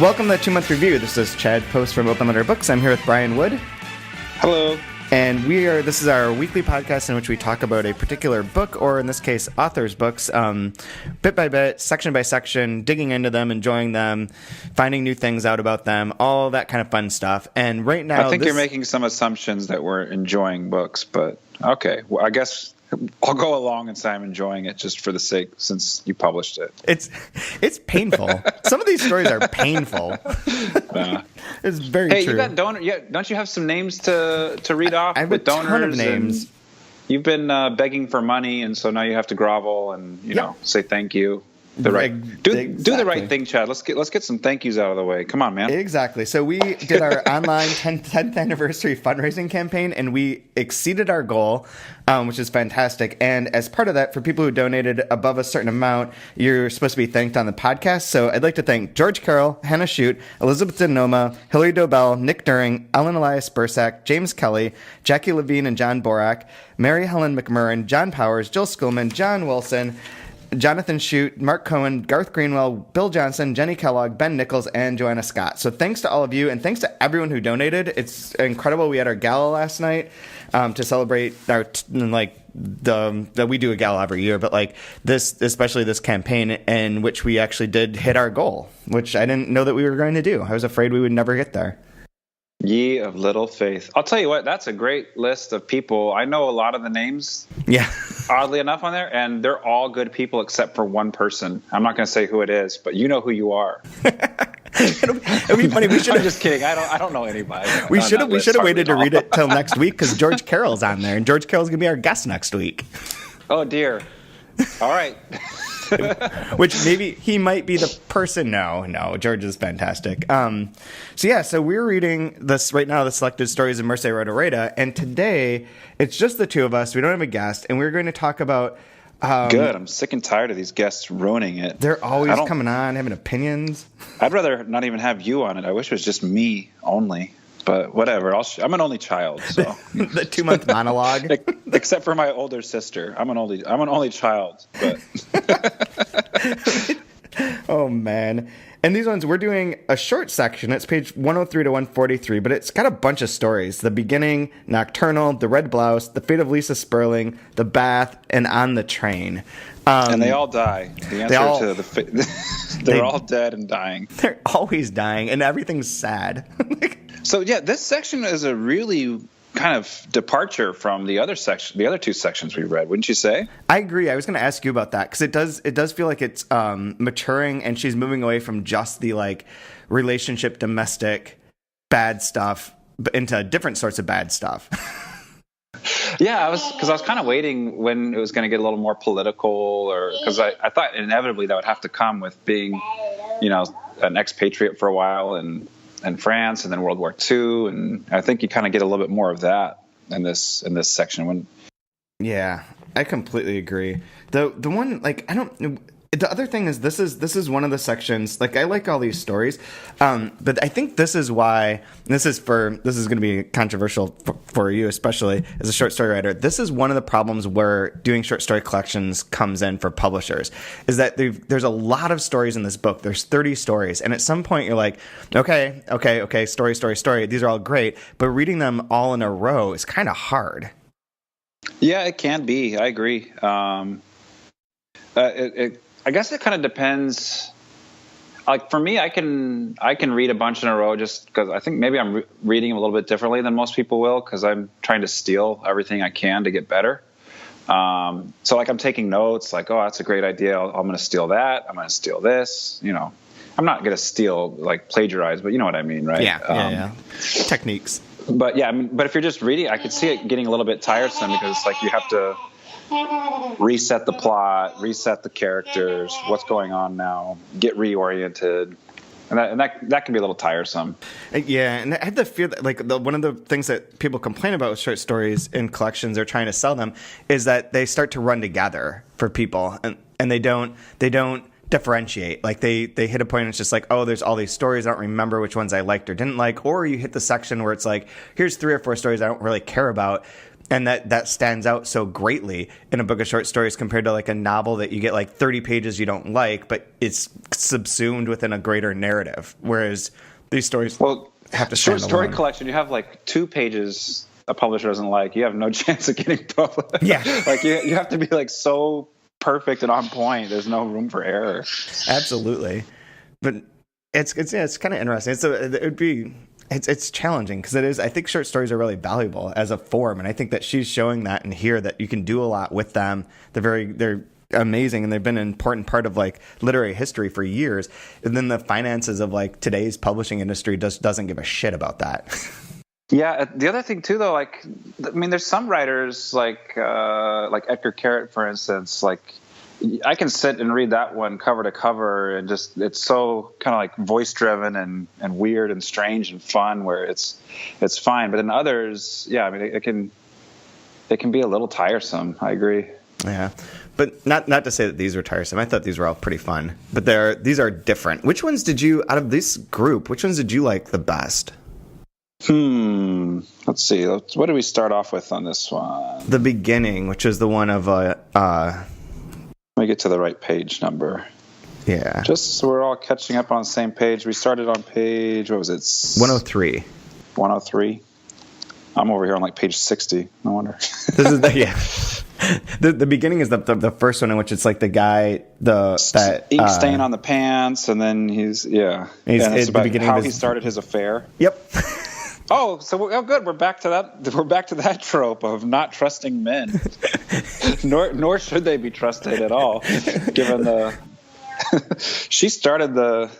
Welcome to the 2-Month Review. This is Chad Post from Open Letter Books. I'm here with Brian Wood. Hello. And this is our weekly podcast in which we talk about a particular book, or in this case, authors' books, bit by bit, section by section, digging into them, enjoying them, finding new things out about them, all that kind of fun stuff. And right now, I think you're making some assumptions that we're enjoying books, but okay. Well, I guess I'll go along and say I'm enjoying it just for the sake, since you published it. It's painful. Some of these stories are painful. It's very true. Hey, you got donor? Yeah, don't you have some names to read off? I have with a ton of names. You've been begging for money, and so now you have to grovel and know say thank you. Do the right thing, Chad. Let's get some thank yous out of the way. Come on, man. Exactly. So we did our online 10th anniversary fundraising campaign, and we exceeded our goal, which is fantastic. And as part of that, for people who donated above a certain amount, you're supposed to be thanked on the podcast. So I'd like to thank George Carroll, Hannah Shute, Elizabeth Denoma, Hillary Dobell, Nick During, Ellen Elias Bursack, James Kelly, Jackie Levine and John Borak, Mary Helen McMurrin, John Powers, Jill Schoolman, John Wilson, Jonathan Shute, Mark Cohen, Garth Greenwell, Bill Johnson, Jenny Kellogg, Ben Nichols, and Joanna Scott. So thanks to all of you, and thanks to everyone who donated. It's incredible. We had our gala last night to celebrate our that we do a gala every year, but especially this campaign in which we actually did hit our goal, which I didn't know that we were going to do. I was afraid we would never get there. Ye of little faith. I'll tell you what, that's a great list of people. I know a lot of the names, oddly enough, on there, and they're all good people except for one person. I'm not going to say who it is, but you know who you are. It'd be funny. I'm just kidding. I don't know anybody. We should have waited to read it till next week, because George Carroll's on there, and George Carroll's going to be our guest next week. Oh, dear. All right. Which maybe he might be the person. No, George is fantastic. So we're reading this right now, the Selected Stories of Merce Rodoreda, and today it's just the two of us. We don't have a guest, and we're going to talk about good. I'm sick and tired of these guests ruining it. They're always coming on, having opinions. I'd rather not even have you on it. I wish it was just me only. But whatever, I'm an only child, so the 2-month monologue. Except for my older sister, I'm an only child. But oh man! And these ones, we're doing a short section. It's page 103 to 143, but it's got a bunch of stories: the beginning, Nocturnal, the red blouse, the fate of Lisa Sperling, the bath, and on the train. And they all die. The answer they're all dead and dying. They're always dying, and everything's sad. So yeah, this section is a really kind of departure from the other two sections we read, wouldn't you say? I agree. I was going to ask you about that, because it does feel like it's maturing, and she's moving away from just the relationship, domestic bad stuff into different sorts of bad stuff. Yeah, I was kind of waiting when it was going to get a little more political, or because I thought inevitably that would have to come with being, an expatriate for a while and France, and then World War II, and I think you kind of get a little bit more of that in this section. Yeah, I completely agree. The one the other thing is this is one of the sections. I like all these stories, but I think this is why this is going to be controversial for you, especially as a short story writer. This is one of the problems where doing short story collections comes in for publishers, is that there's a lot of stories in this book. There's 30 stories, and at some point you're like, okay, story. These are all great, but reading them all in a row is kind of hard. Yeah, it can be. I agree. I guess it kind of depends. For me, I can read a bunch in a row just because I think maybe I'm reading them a little bit differently than most people will, because I'm trying to steal everything I can to get better. So I'm taking notes, oh, that's a great idea. I'm going to steal that. I'm going to steal this. I'm not going to steal, plagiarize, but you know what I mean, right? Yeah. Techniques. But yeah, but if you're just reading, I could see it getting a little bit tiresome, because you have to reset the plot, reset the characters, what's going on now, get reoriented, and that can be a little tiresome. Yeah, and I had the fear that one of the things that people complain about with short stories in collections or trying to sell them is that they start to run together for people, and they don't differentiate. They hit a point and it's just there's all these stories, I don't remember which ones I liked or didn't like, or you hit the section where it's here's 3 or 4 stories I don't really care about. And that stands out so greatly in a book of short stories compared to like a novel that you get like 30 pages you don't like, but it's subsumed within a greater narrative. Whereas these stories have to stand short story alone. collection, you have like 2 pages a publisher doesn't like. You have no chance of getting published. Yeah. Like you have to be like so perfect and on point. There's no room for error. Absolutely. But it's kind of interesting. It's challenging because it is. I think short stories are really valuable as a form, and I think that she's showing that in here that you can do a lot with them. They're amazing, and they've been an important part of like literary history for years. And then the finances of like today's publishing industry doesn't give a shit about that. Yeah, the other thing too, though, like I mean, there's some writers like Edgar Carrot, for instance, like. I can sit and read that one cover to cover and just it's so kind of like voice driven and weird and strange and fun where it's fine. But in others, yeah, I mean it can be a little tiresome. I agree. Yeah. But not to say that these were tiresome. I thought these were all pretty fun. But these are different. Which ones did you out of this group, which ones did you like the best? Let's see. What did we start off with on this one? The beginning, which is the one of Let me get to the right page number. Yeah. Just so we're all catching up on the same page. We started on page, what was it? 103. 103. I'm over here on like page 60. No wonder. This is the beginning is the first one in which it's like the guy ink stain on the pants, and then he's and it's about how he started his affair. Yep. Oh, so good. We're back to that. We're back to that trope of not trusting men, nor should they be trusted at all. Given she started the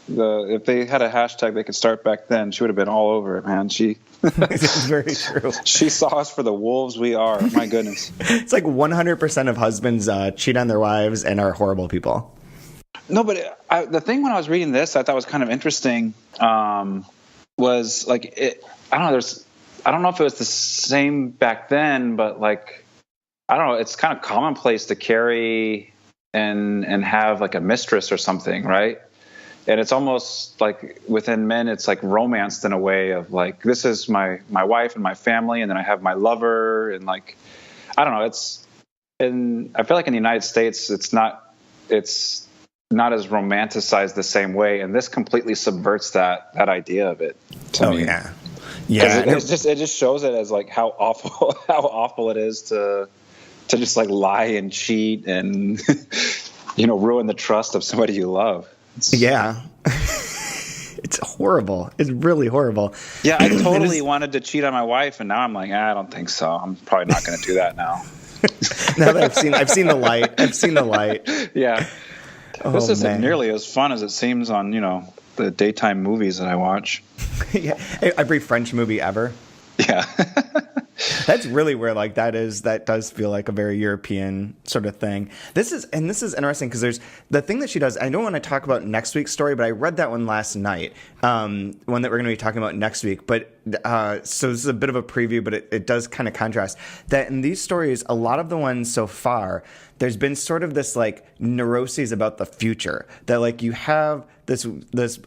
if they had a hashtag they could start back then, she would have been all over it, man. It's very true. She saw us for the wolves we are. My goodness. It's like 100% of husbands cheat on their wives and are horrible people. No, but the thing when I was reading this, I thought was kind of interesting. Was like I don't know. I don't know if it was the same back then, but like I don't know. It's kind of commonplace to carry and have like a mistress or something, right? And it's almost like within men, it's like romanced in a way of like this is my wife and my family, and then I have my lover, and like I don't know. I feel like in the United States, it's not as romanticized the same way, and this completely subverts that idea of it to me. Yeah. It just shows it as like how awful it is to just like lie and cheat and ruin the trust of somebody you love. It's horrible. It's really horrible. Yeah, I totally wanted to cheat on my wife, and now I'm like, I don't think so. I'm probably not going to do that now. Now that I've seen the light. Yeah. This isn't nearly as fun as it seems on, the daytime movies that I watch. Yeah, every French movie ever. Yeah. That's really where like that does feel like a very European sort of thing. This is interesting because there's the thing that she does. I don't want to talk about next week's story, but I read that one last night. One that we're going to be talking about next week. But so this is a bit of a preview, but it does kind of contrast that in these stories, a lot of the ones so far, there's been sort of this like neuroses about the future that like you have this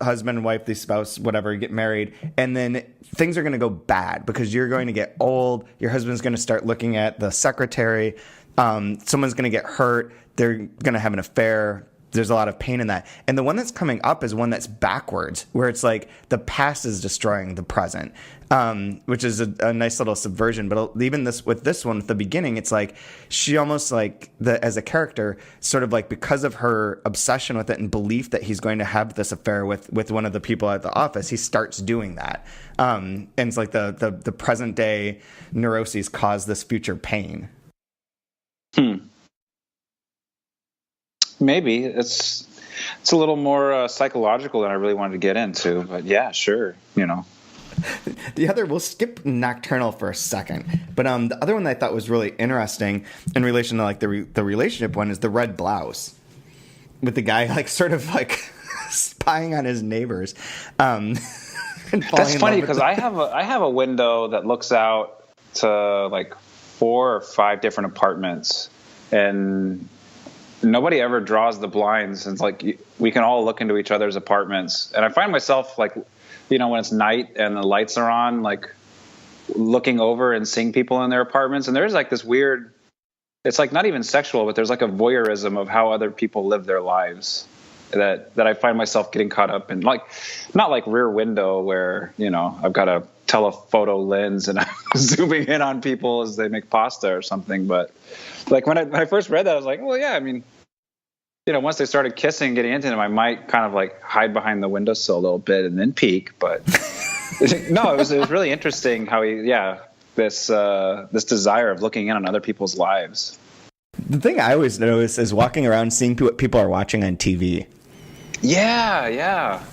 husband and wife, this spouse, whatever, you get married, and then things are going to go bad because you're going to get old. Your husband's going to start looking at the secretary. Someone's going to get hurt. They're going to have an affair. There's a lot of pain in that. And the one that's coming up is one that's backwards, where it's like the past is destroying the present, which is a nice little subversion. But even with this one, at the beginning, it's like she almost like as a character, sort of like because of her obsession with it and belief that he's going to have this affair with one of the people at the office, he starts doing that. And it's like the present day neuroses cause this future pain. Maybe it's a little more psychological than I really wanted to get into, but yeah, sure, The other, we'll skip Nocturnal for a second, but the other one that I thought was really interesting in relation to like the relationship one is the red blouse with the guy like sort of like spying on his neighbors. That's funny because I have a window that looks out to like 4 or 5 different apartments, and nobody ever draws the blinds. It's like we can all look into each other's apartments, and I find myself like, when it's night and the lights are on, like looking over and seeing people in their apartments. And there's like this weird, it's like not even sexual, but there's like a voyeurism of how other people live their lives that I find myself getting caught up in. Like, not like Rear Window where, I've got a telephoto lens and I'm zooming in on people as they make pasta or something. But like when I first read that, I was like, well, yeah, I mean, once they started kissing, getting into them, I might kind of like hide behind the windowsill a little bit and then peek. But no, it was really interesting how this desire of looking in on other people's lives. The thing I always notice is walking around seeing what people are watching on TV. Yeah.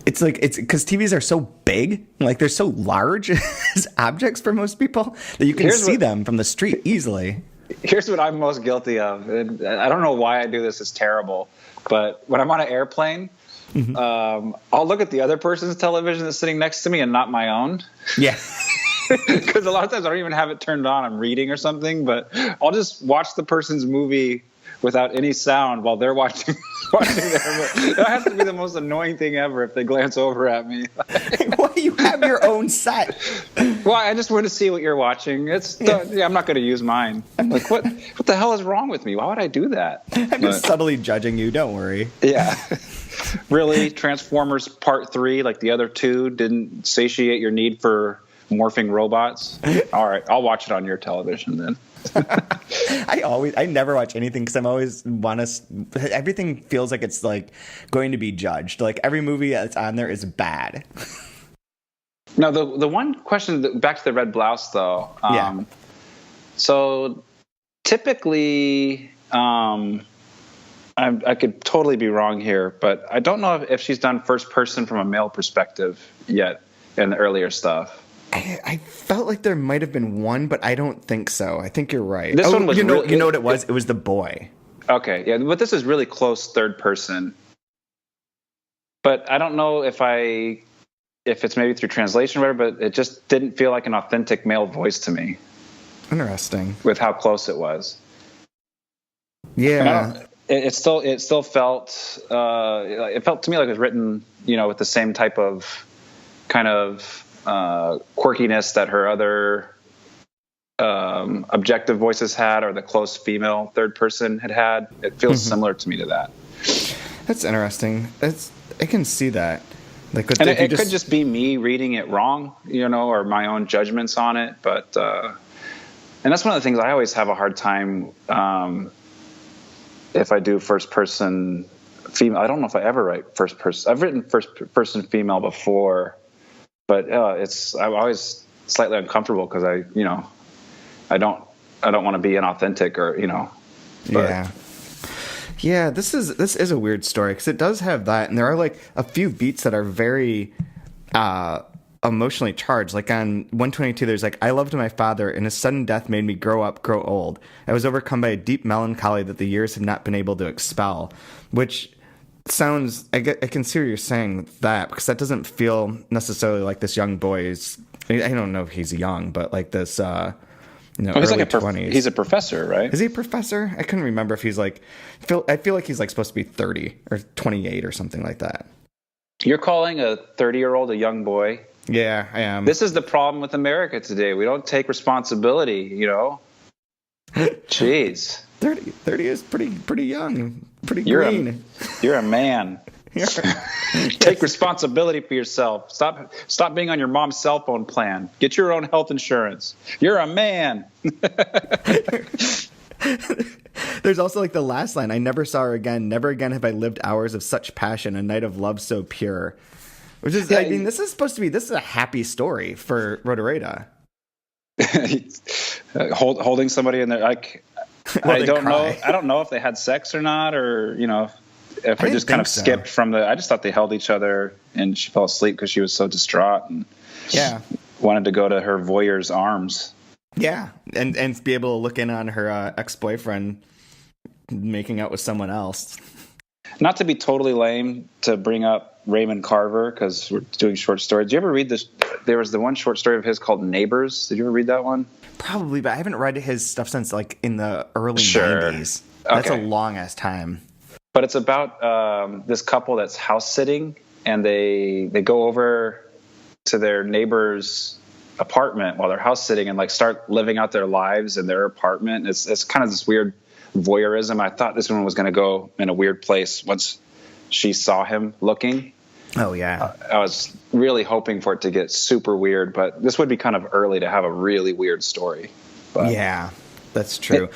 It's because TVs are so big, like they're so large as objects for most people that you can see them from the street easily. Here's what I'm most guilty of. And I don't know why I do this. It's terrible. But when I'm on an airplane, I'll look at the other person's television that's sitting next to me and not my own. Yeah. Because a lot of times I don't even have it turned on. I'm reading or something, but I'll just watch the person's movie without any sound while they're watching their movie. That has to be the most annoying thing ever if they glance over at me. Why you have your own set? Well, I just want to see what you're watching. I'm not going to use mine. I'm like, what the hell is wrong with me? Why would I do that? I'm just subtly judging you. Don't worry. Yeah. Really? Transformers Part 3, like the other two, didn't satiate your need for morphing robots? All right, I'll watch it on your television then. I never watch anything because I'm always everything feels like it's like going to be judged. Like every movie that's on there is bad. No, the one question back to the red blouse though. So typically, I could totally be wrong here, but I don't know if she's done first person from a male perspective yet in the earlier stuff. I felt like there might have been one, but I don't think so. I think you're right. This one was you know what it was? It was the boy. Okay, yeah, but this is really close third person. But I don't know if it's maybe through translation or whatever, but it just didn't feel like an authentic male voice to me. Interesting. With how close it was. Yeah. It still felt it felt to me like it was written, with the same type of kind of quirkiness that her other objective voices had, or the close female third person had. It feels similar to me to that. That's interesting. I can see that. Like, and it could just be me reading it wrong, or my own judgments on it. But and that's one of the things I always have a hard time if I do first person female. I don't know if I ever write first person. I've written first person female before. But I'm always slightly uncomfortable because I don't want to be inauthentic or But. Yeah. This is a weird story because it does have that, and there are like a few beats that are very emotionally charged. Like on 122, there's like, I loved my father, and his sudden death made me grow old. I was overcome by a deep melancholy that the years have not been able to expel, which sounds, I can see what you're saying that, because that doesn't feel necessarily like this young boy's, I don't know if he's young, but like this, he's early like 20s. He's a professor, right? Is he a professor? I couldn't remember if he's like, I feel like he's like supposed to be 30 or 28 or something like that. You're calling a 30-year-old a young boy? Yeah, I am. This is the problem with America today. We don't take responsibility, Jeez. 30 is pretty young, pretty green. You're a man. Take responsibility for yourself. Stop being on your mom's cell phone plan. Get your own health insurance. You're a man. There's also like the last line, I never saw her again. Never again have I lived hours of such passion, a night of love so pure. Which is, I mean, this is a happy story for Rodoreda. Holding somebody in there, like, I don't know if they had sex or not, or if I just kind of skipped from I just thought they held each other, and she fell asleep because she was so distraught and wanted to go to her voyeur's arms. Yeah, and be able to look in on her ex-boyfriend making out with someone else. Not to be totally lame to bring up Raymond Carver because we're doing short stories. Did you ever read this? There was the one short story of his called Neighbors. Did you ever read that one? Probably, but I haven't read his stuff since like in the early 90s. That's a long ass time. But it's about this couple that's house sitting, and they go over to their neighbor's apartment while they're house sitting and like start living out their lives in their apartment. It's kind of this weird voyeurism. I thought this one was going to go in a weird place once she saw him looking. Oh yeah. I was really hoping for it to get super weird, but this would be kind of early to have a really weird story. But yeah, that's true.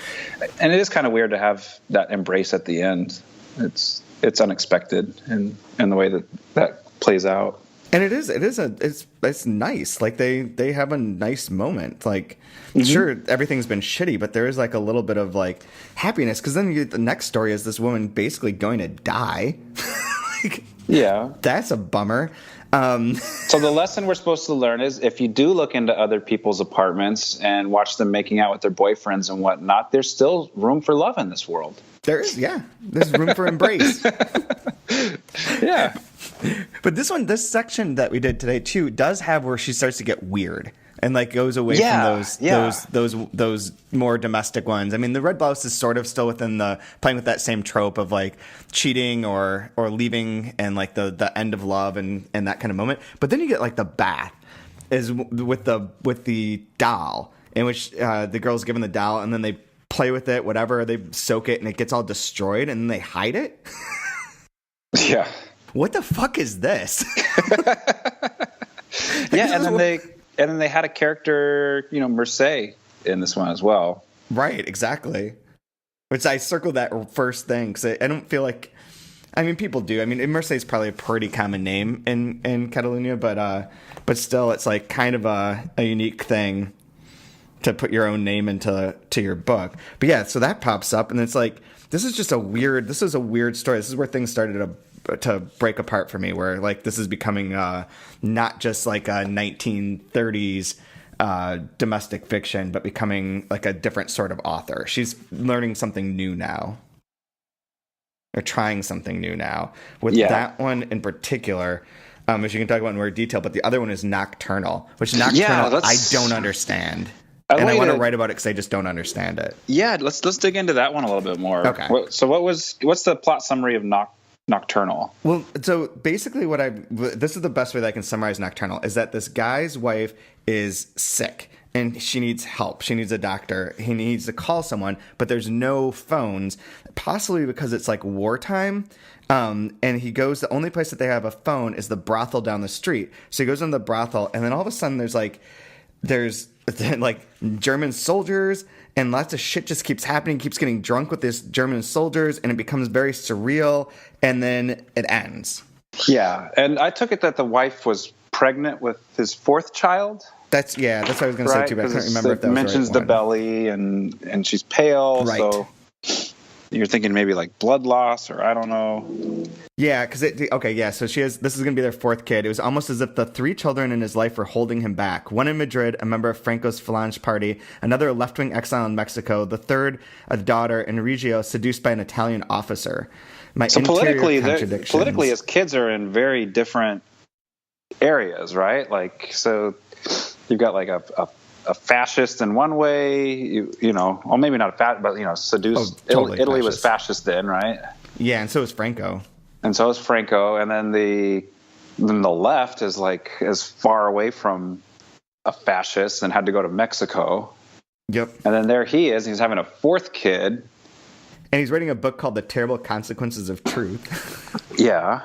And it is kind of weird to have that embrace at the end. It's unexpected in the way that plays out. And it's nice. Like they have a nice moment. Like sure, everything's been shitty, but there is like a little bit of like happiness, because then you get the next story is this woman basically going to die. Like, yeah, that's a bummer. So the lesson we're supposed to learn is if you do look into other people's apartments and watch them making out with their boyfriends and whatnot, there's still room for love in this world. There's room for embrace. Yeah. But this section that we did today too does have where she starts to get weird and like goes away from those more domestic ones. I mean, the red blouse is sort of still within the playing with that same trope of like cheating or leaving and like the end of love and that kind of moment. But then you get like the bath is with the doll, in which the girl's given the doll and then they play with it, whatever, they soak it and it gets all destroyed and then they hide it. Yeah. What the fuck is this? Yeah, and then they had a character, Mercedes in this one as well. Right, exactly. Which I circled that first thing because I don't feel like, I mean, people do. I mean, Mercedes is probably a pretty common name in Catalonia, but still, it's like kind of a unique thing to put your own name into your book. But yeah, so that pops up, and it's like this is a weird story. This is where things started to break apart for me, where like this is becoming not just like a 1930s domestic fiction, but becoming like a different sort of author. She's learning something new now, or trying something new now with that one in particular, which you can talk about in more detail. But the other one is Nocturnal, which I don't understand. And I want to write about it because I just don't understand it. Yeah, let's dig into that one a little bit more. Okay. So what's the plot summary of Nocturnal? Well, so basically this is the best way that I can summarize Nocturnal, is that this guy's wife is sick and she needs help. She needs a doctor. He needs to call someone, but there's no phones, possibly because it's like wartime. And he goes, the only place that they have a phone is the brothel down the street. So he goes into the brothel, and then all of a sudden there's like German soldiers, and lots of shit just keeps happening. He keeps getting drunk with these German soldiers, and it becomes very surreal, and then it ends. Yeah, and I took it that the wife was pregnant with his fourth child. That's what I was going to say too, but I can't remember if that was mentions right the one. Belly, and she's pale, right. So you're thinking maybe like blood loss, or I don't know. Yeah, because so this is going to be their fourth kid. It was almost as if the three children in his life were holding him back. One in Madrid, a member of Franco's Falange party, another a left-wing exile in Mexico, the third a daughter in Reggio seduced by an Italian officer. So politically, his kids are in very different areas, right? Like, so you've got like a fascist in one way, well, maybe not a but seduced. Totally Italy fascist. was fascist then, right? Yeah, and so is Franco. And then the left is like as far away from a fascist and had to go to Mexico. Yep. And then there he is. He's having a fourth kid. And he's writing a book called The Terrible Consequences of Truth. Yeah.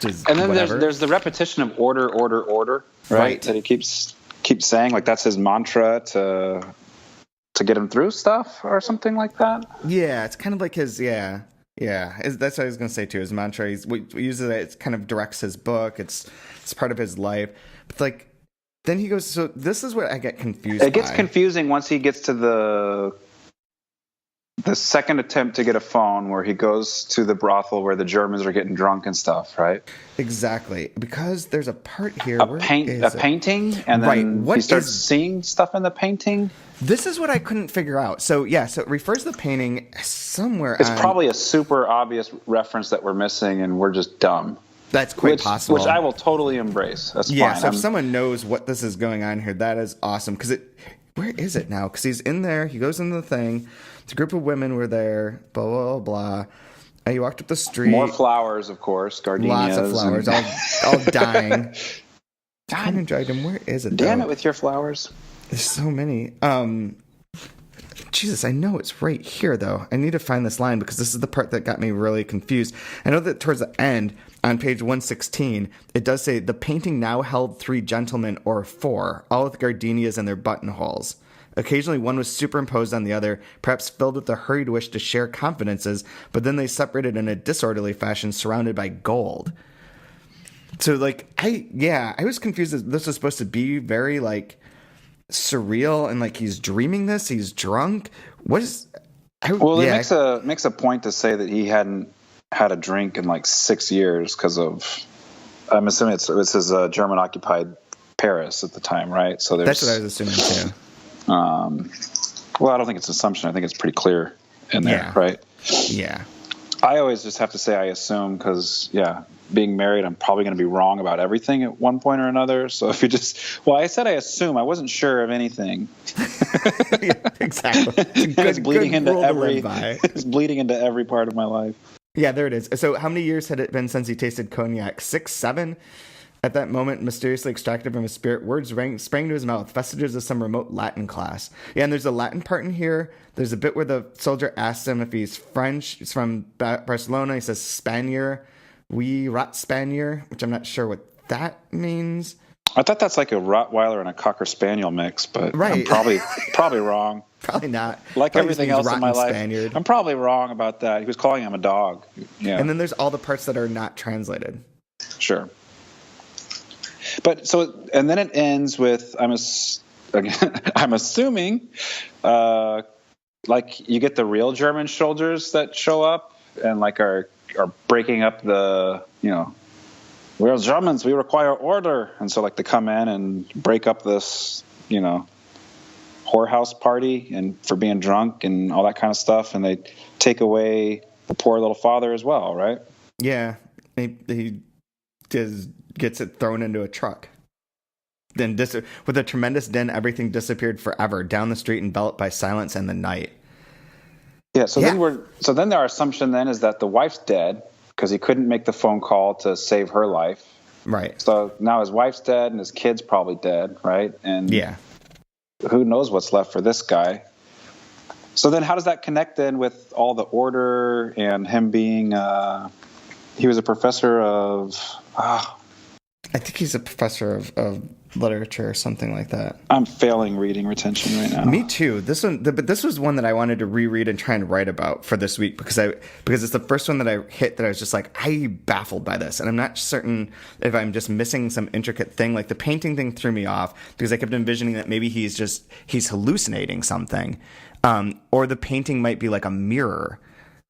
And then there's the repetition of order, right? That he keeps saying, like that's his mantra to get him through stuff or something like that. Yeah, it's kind of like his that's what I was going to say too. His mantra, we use it. It kind of directs his book. It's part of his life. But like, then he goes. So this is what I get confused. It gets confusing once he gets to the second attempt to get a phone, where he goes to the brothel where the Germans are getting drunk and stuff, right? Exactly, because there's a part here. A painting, and then he starts seeing stuff in the painting. This is what I couldn't figure out. So so it refers to the painting somewhere. It's probably a super obvious reference that we're missing, and we're just dumb. That's quite possible. Which I will totally embrace. That's fine. So if someone knows what this is going on here, that is awesome. Because where is it now? Because he's in there. He goes into the thing. A group of women were there. Blah blah blah. And he walked up the street. More flowers, of course. Gardenias. Lots of flowers, all dying. Tiny dragon, where is it? Damn it with your flowers. There's so many. Jesus, I know it's right here, though. I need to find this line because this is the part that got me really confused. I know that towards the end, on page 116, it does say, the painting now held 3 gentlemen or 4, all with gardenias in their buttonholes. Occasionally, one was superimposed on the other, perhaps filled with a hurried wish to share confidences, but then they separated in a disorderly fashion surrounded by gold. So, like, I was confused that this was supposed to be very, like, surreal and, like, he's dreaming this, he's drunk. What is... It makes a point to say that he hadn't had a drink in, like, 6 years because of... I'm assuming this is German-occupied Paris at the time, right? So that's what I was assuming, too. Well, I don't think it's an assumption. I think it's pretty clear in there, right? Yeah. I always just have to say I assume because, being married, I'm probably going to be wrong about everything at one point or another. So if you I said I assume. I wasn't sure of anything. Yeah, exactly. It's bleeding into every part of my life. Yeah, there it is. So how many years had it been since he tasted cognac? 6, 7? At that moment, mysteriously extracted from his spirit, words sprang to his mouth, vestiges of some remote Latin class. Yeah, and there's a Latin part in here. There's a bit where the soldier asks him if he's French. He's from Barcelona. He says Spaniard. We rat Spaniard, which I'm not sure what that means. I thought that's like a Rottweiler and a Cocker Spaniel mix, but right. I'm probably wrong. Probably not. Like probably everything else in my life. Spaniard. I'm probably wrong about that. He was calling him a dog. Yeah. And then there's all the parts that are not translated. Sure. But and then it ends with I'm assuming, like you get the real German soldiers that show up and like are breaking up the we're Germans, we require order, and so like they come in and break up this whorehouse party and for being drunk and all that kind of stuff, and they take away the poor little father as well, right? Yeah, he gets it thrown into a truck. Then with a tremendous din, everything disappeared forever down the street, enveloped by silence and the night. Yeah. Then our assumption then is that the wife's dead because he couldn't make the phone call to save her life. Right. So now his wife's dead and his kid's probably dead, right? And who knows what's left for this guy. So then how does that connect then with all the order and him being he was a professor of I think he's a professor of literature or something like that. I'm failing reading retention right now. Me too. But this was one that I wanted to reread and try and write about for this week because it's the first one that I hit that I was just like, I'm baffled by this, and I'm not certain if I'm just missing some intricate thing. Like the painting thing threw me off because I kept envisioning that maybe he's hallucinating something, or the painting might be like a mirror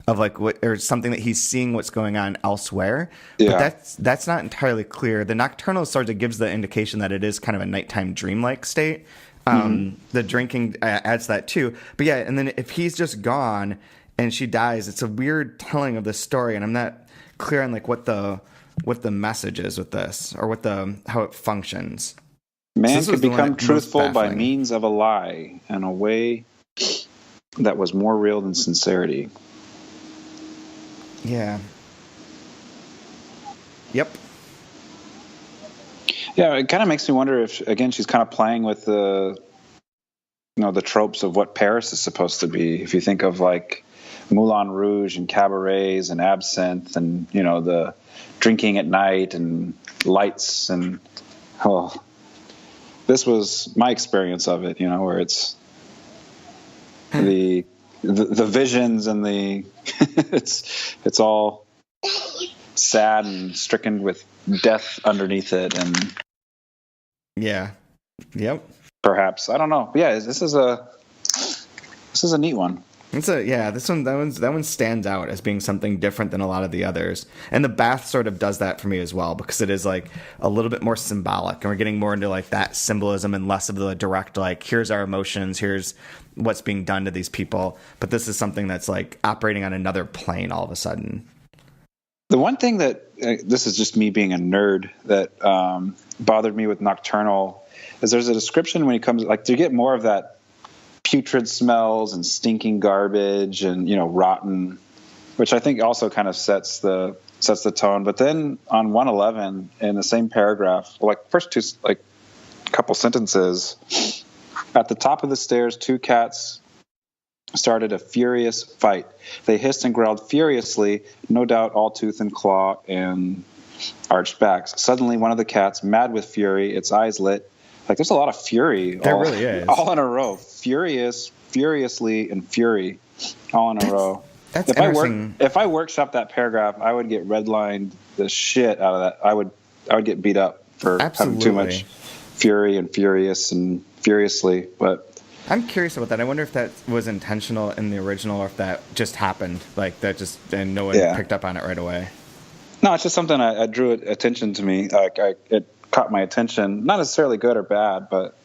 of like what or something that he's seeing what's going on elsewhere. Yeah. But that's not entirely clear. The Nocturnal sort of gives the indication that it is kind of a nighttime dreamlike state. The drinking adds that too. But yeah, and then if he's just gone and she dies, it's a weird telling of the story, and I'm not clear on like what the message is with this or how it functions. Man could become truthful by means of a lie in a way that was more real than sincerity. Yeah. Yep. Yeah, it kind of makes me wonder if, again, she's kind of playing with the tropes of what Paris is supposed to be. If you think of like Moulin Rouge and cabarets and absinthe and, the drinking at night and lights and, this was my experience of it, where it's the visions and the it's all sad and stricken with death underneath it, and perhaps I don't know. Yeah, this is a neat one. That one stands out as being something different than a lot of the others, and the bath sort of does that for me as well because it is like a little bit more symbolic, and we're getting more into like that symbolism and less of the direct like here's our emotions, here's what's being done to these people. But this is something that's like operating on another plane all of a sudden. The one thing that this is just me being a nerd that bothered me with Nocturnal is there's a description when he comes like to get more of that putrid smells and stinking garbage and rotten, which I think also kind of sets the sets the tone. But then on 111, in the same paragraph, like first two, like couple sentences, at the top of the stairs, two cats started a furious fight. They hissed and growled furiously, no doubt all tooth and claw and arched backs. Suddenly, one of the cats, mad with fury, its eyes lit. Like, there's a lot of fury. There really is. All in a row. Furious, furiously, and fury all in a row. That's interesting. If I workshop that paragraph, I would get redlined the shit out of that. I would get beat up for having too much fury and furious and furiously. But I'm curious about that. I wonder if that was intentional in the original or if that just happened, like that just, and no one picked up on it right away. No, it's just something I drew attention to me. Like it caught my attention. Not necessarily good or bad, but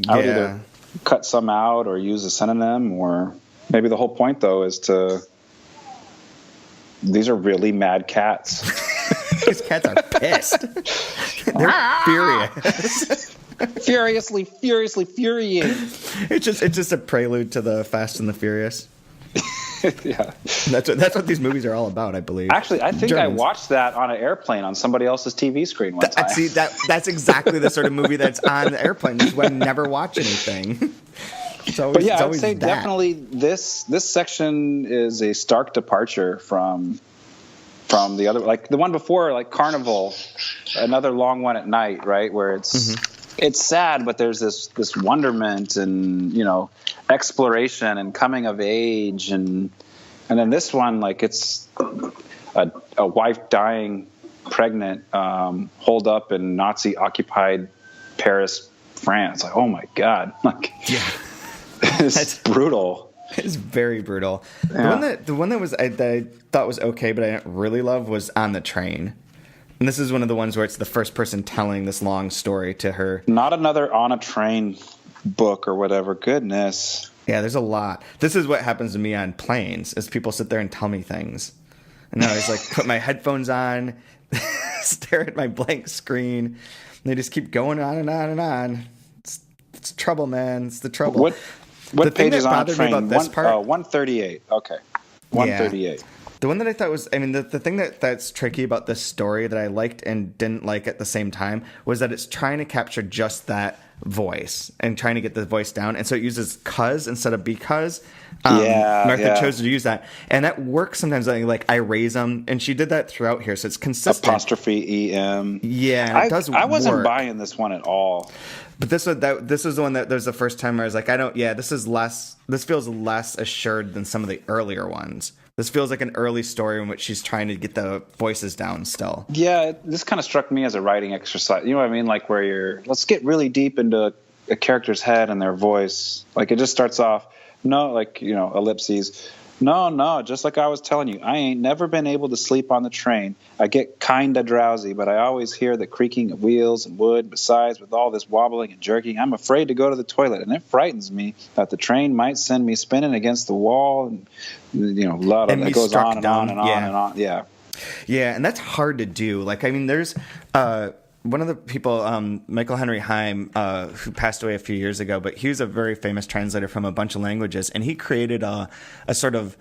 I would either cut some out or use a synonym, or maybe the whole point though is these are really mad cats. These cats are pissed. They're furious. Furiously furious. It's just a prelude to the Fast and the Furious. Yeah, that's what these movies are all about, I believe. Actually, I think Germans. I watched that on an airplane on somebody else's TV screen one time. See, that's exactly the sort of movie that's on the airplane. That's why I never watch anything. But yeah, I would say definitely this section is a stark departure from the other, like the one before, like Carnival, another long one at night, right, where it's sad, but there's this wonderment and, you know, exploration and coming of age, and then this one, like, it's a wife dying pregnant, holed up in Nazi occupied Paris, France. Like, oh my God, like, yeah, it's brutal. It's very brutal. Yeah. The one that was I thought was okay, but I didn't really love was On the Train. And this is one of the ones where it's the first person telling this long story to her. Not another On a Train book or whatever. Goodness. Yeah, there's a lot. This is what happens to me on planes, is people sit there and tell me things. And I always like put my headphones on, stare at my blank screen, and they just keep going on and on and on. It's trouble, man. It's the trouble. What page is On a Train? About this part? 138. Okay. 138. Yeah. The one that I thought was, I mean, the thing that's tricky about this story that I liked and didn't like at the same time was that it's trying to capture just that voice and trying to get the voice down. And so it uses cuz instead of because. Martha chose to use that. And that works sometimes. Like, I raise them. And she did that throughout here. So it's consistent. Apostrophe EM. Yeah, it does work. I wasn't buying this one at all. But this was the one that there was the first time where I was like, this feels less assured than some of the earlier ones. This feels like an early story in which she's trying to get the voices down still. Yeah, this kind of struck me as a writing exercise. You know what I mean? Like, where let's get really deep into a character's head and their voice. Like, it just starts off, ellipses. No, just like I was telling you, I ain't never been able to sleep on the train. I get kinda drowsy, but I always hear the creaking of wheels and wood. Besides, with all this wobbling and jerking, I'm afraid to go to the toilet, and it frightens me that the train might send me spinning against the wall, and a lot of it goes on and on and on and on. Yeah. Yeah, and that's hard to do. Like, I mean, there's one of the people, Michael Henry Heim, who passed away a few years ago, but he was a very famous translator from a bunch of languages, and he created a sort of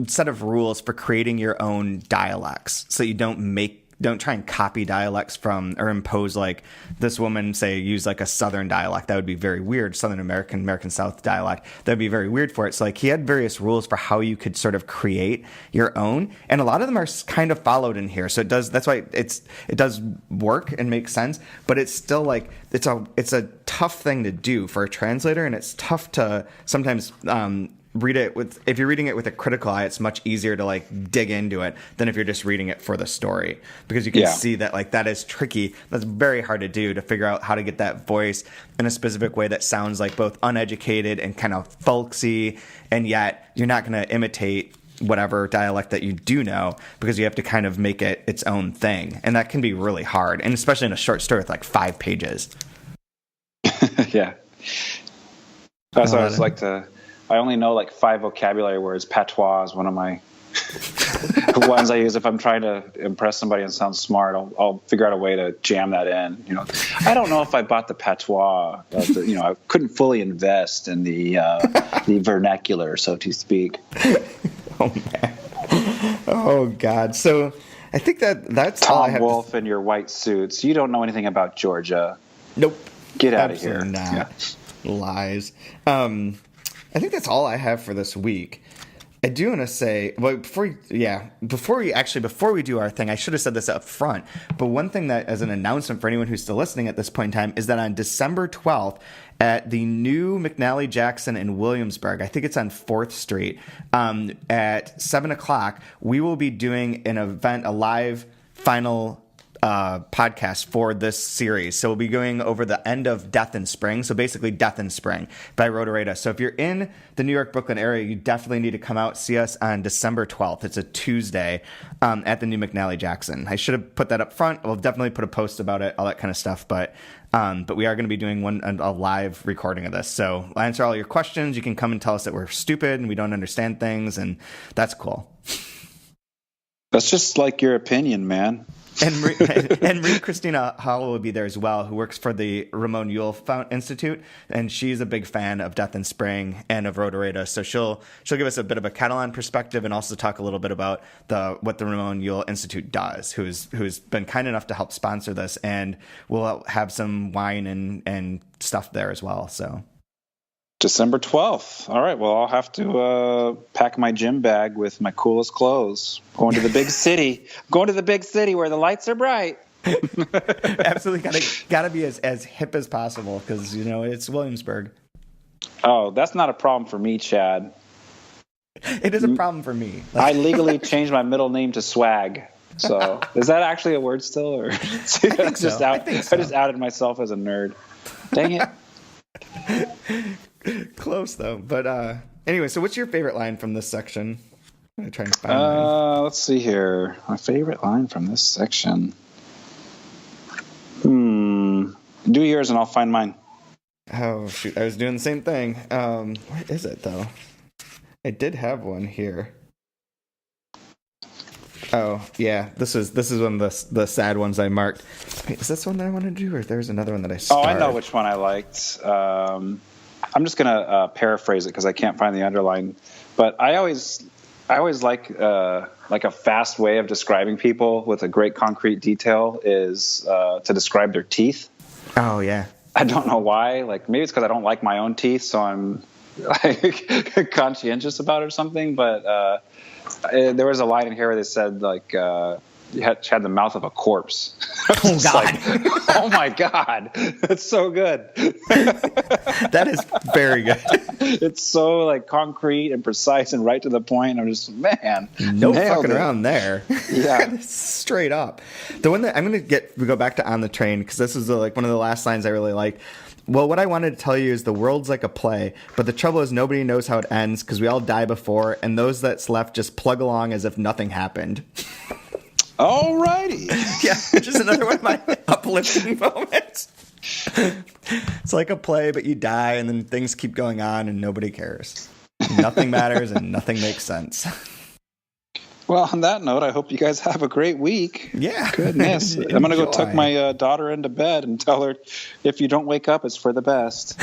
set of rules for creating your own dialects, so you don't try and copy dialects from or impose, like, this woman, say, use like a Southern dialect. That would be very weird. Southern American South dialect. That would be very weird for it. So, like, he had various rules for how you could sort of create your own. And a lot of them are kind of followed in here. So that's why it does work and make sense. But it's still like, it's a tough thing to do for a translator. And it's tough to sometimes, if you're reading it with a critical eye, it's much easier to like dig into it than if you're just reading it for the story, because you can see that like that is tricky. That's very hard to do, to figure out how to get that voice in a specific way that sounds like both uneducated and kind of folksy, and yet you're not going to imitate whatever dialect that you do know, because you have to kind of make it its own thing, and that can be really hard, and especially in a short story with like 5 pages. Yeah. That's what I was like to. I only know like 5 vocabulary words. Patois is one of my ones I use if I'm trying to impress somebody and sound smart. I'll figure out a way to jam that in. I don't know if I bought the patois. I couldn't fully invest in the vernacular, so to speak. Oh man. Oh God. So I think that's all I Tom have. Wolfe in your white suits. You don't know anything about Georgia. Nope. Get out of here. Absolutely not. Yeah. Lies. I think that's all I have for this week. I do want to say, well, before we do our thing, I should have said this up front. But one thing that, as an announcement for anyone who's still listening at this point in time, is that on December 12th at the new McNally Jackson in Williamsburg, I think it's on 4th Street, at 7:00, we will be doing an event, a live final podcast for this series. So we'll be going over the end of Death in Spring. So basically Death in Spring by Rodoreda. So if you're in the New York, Brooklyn area, you definitely need to come out, see us on December 12th. It's a Tuesday at the new McNally Jackson. I should have put that up front. We'll definitely put a post about it, all that kind of stuff. But we are going to be doing a live recording of this. So I'll answer all your questions. You can come and tell us that we're stupid and we don't understand things. And that's cool. That's just like your opinion, man. And Marie Christina Hall will be there as well, who works for the Ramon Yule Institute, and she's a big fan of Death in Spring and of Rodoreda. So she'll give us a bit of a Catalan perspective and also talk a little bit about what the Ramon Yule Institute does, who's been kind enough to help sponsor this, and we'll have some wine and stuff there as well. So December 12th. All right. Well, I'll have to pack my gym bag with my coolest clothes. Going to the big city. Going to the big city where the lights are bright. Absolutely. Gotta be as hip as possible because, it's Williamsburg. Oh, that's not a problem for me, Chad. It is a problem for me. I legally changed my middle name to Swag. So is that actually a word still? Or I think so. I just outed myself as a nerd. Dang it. Close though, but anyway. So, what's your favorite line from this section? I'm gonna try and find mine. Let's see here. My favorite line from this section. Do yours and I'll find mine. Oh shoot! I was doing the same thing. Where is it though? I did have one here. Oh yeah, this is one of the sad ones I marked. Wait, is this one that I want to do, or there's another one that I starred? Oh, I know which one I liked. I'm just gonna paraphrase it because I can't find the underline. But I always like a fast way of describing people with a great concrete detail is to describe their teeth. Oh yeah. I don't know why. Like maybe it's because I don't like my own teeth, so I'm like conscientious about it or something. But there was a line in here where they said like she had the mouth of a corpse. Oh God! Like, oh my God! That's so good. That is very good. It's so like concrete and precise and right to the point. I'm just no fucking around there. Yeah, straight up. The one that I'm gonna go back to On the Train because this is like one of the last lines I really liked. Well, what I wanted to tell you is the world's like a play, but the trouble is nobody knows how it ends because we all die before, and those that's left just plug along as if nothing happened. Alrighty. Yeah, just another one of my uplifting moments. It's like a play, but you die, and then things keep going on, and nobody cares. Nothing matters, and nothing makes sense. Well, on that note, I hope you guys have a great week. Yeah. Goodness. I'm going to go tuck my daughter into bed and tell her, if you don't wake up, it's for the best.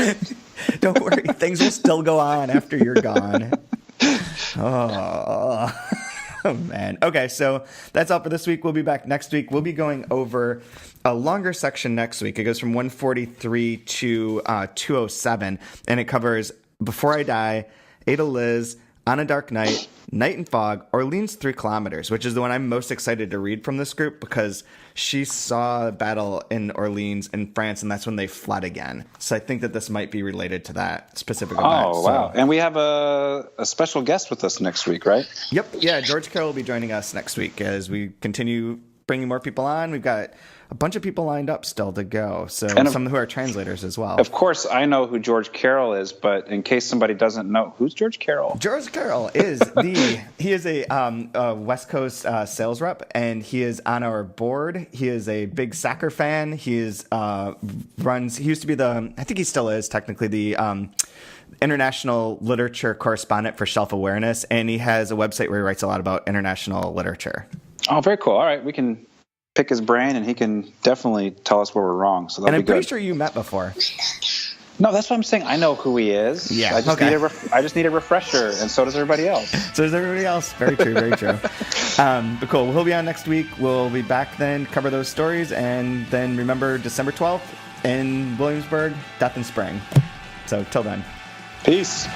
Don't worry. Things will still go on after you're gone. Oh. Oh, man. Okay, so that's all for this week. We'll be back next week. We'll be going over a longer section next week. It goes from 143 to 207, and it covers Before I Die, Ada Liz, On a Dark Night, Night and Fog, Orleans 3 Kilometers, which is the one I'm most excited to read from this group because she saw a battle in Orleans in France, and that's when they fled again. So I think that this might be related to that specific event. Oh, wow. And we have a special guest with us next week, right? Yep. Yeah, George Carroll will be joining us next week as we continue bringing more people on. We've got a bunch of people lined up still to go, so some who are translators as well. Of course, I know who George Carroll is, but in case somebody doesn't know, who's George Carroll? George Carroll is he is a West Coast sales rep, and he is on our board. He is a big soccer fan. He used to be I think he still is technically the international literature correspondent for Shelf Awareness, and he has a website where he writes a lot about international literature. Oh, very cool. All right, we can pick his brain, and he can definitely tell us where we're wrong. So that'll be good. And I'm pretty sure you met before. No, that's what I'm saying. I know who he is. Yeah, I just okay. I just need a refresher, and so does everybody else. So does everybody else. Very true, very true. But cool. We'll be on next week. We'll be back then, cover those stories, and then remember December 12th in Williamsburg, Death and Spring. So till then. Peace.